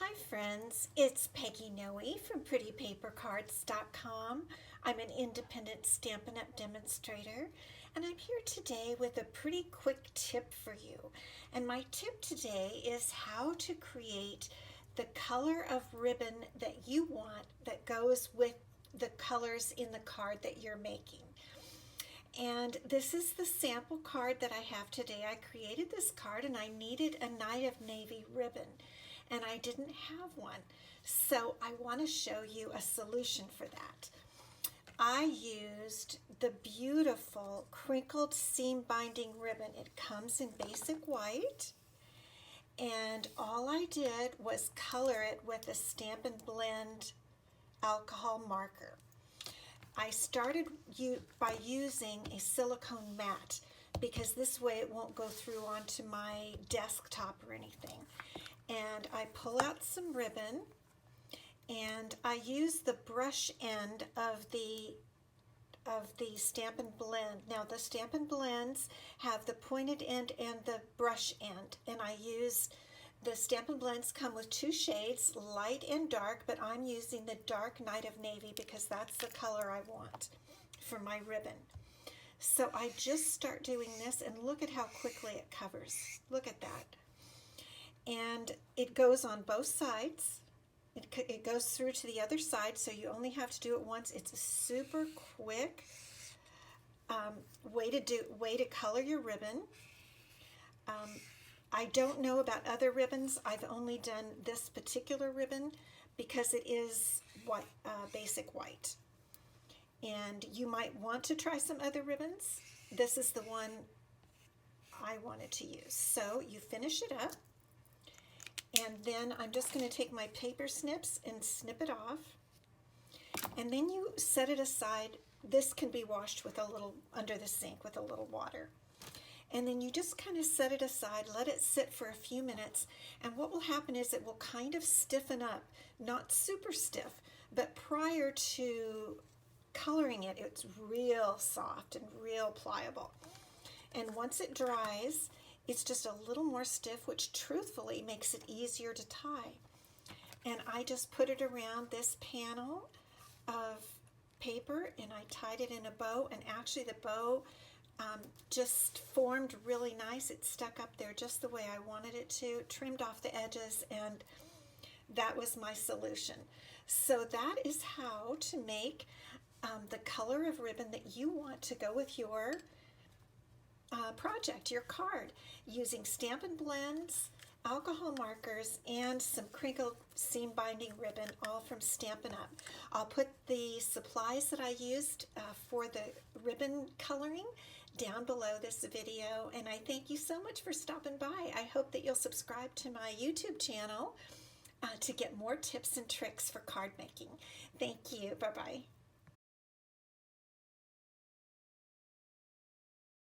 Hi friends, it's Peggy Noe from PrettyPaperCards.com. I'm an independent Stampin' Up! Demonstrator, and I'm here today with a pretty quick tip for you. And my tip today is how to create the color of ribbon that you want that goes with the colors in the card that you're making. And this is the sample card that I have today. I created this card and I needed a Night of Navy ribbon, and I didn't have one. So I want to show you a solution for that. I used the beautiful crinkled seam binding ribbon. It comes in basic white, and all I did was color it with a Stampin' Blend Alcohol Marker. I started by using a silicone mat because this way it won't go through onto my desktop or anything. And I pull out some ribbon and I use the brush end of the Stampin' Blend. Now the Stampin' Blends have the pointed end and the brush end, and I use the Stampin' Blends come with two shades, light and dark, but I'm using the dark Night of Navy because that's the color I want for my ribbon. So I just start doing this, and look at how quickly it covers. Look at that. And it goes on both sides. It goes through to the other side, so you only have to do it once. It's a super quick way to color your ribbon. I don't know about other ribbons. I've only done this particular ribbon because it is white, basic white. And you might want to try some other ribbons. This is the one I wanted to use. So you finish it up, and then I'm just going to take my paper snips and snip it off. And then you set it aside. This can be washed with a little under the sink with a little water. And then you just kind of set it aside, let it sit for a few minutes, and what will happen is it will kind of stiffen up, not super stiff, but prior to coloring it, it's real soft and real pliable. And once it dries, it's just a little more stiff, which truthfully makes it easier to tie. And I just put it around this panel of paper, and I tied it in a bow, and actually the bow just formed really nice. It stuck up there just the way I wanted it to, trimmed off the edges, and that was my solution. So that is how to make the color of ribbon that you want to go with your project, your card, using Stampin' Blends, alcohol markers, and some crinkled seam binding ribbon, all from Stampin' Up! I'll put the supplies that I used for the ribbon coloring down below this video, and I thank you so much for stopping by. I hope that you'll subscribe to my YouTube channel to get more tips and tricks for card making. Thank you. Bye-bye.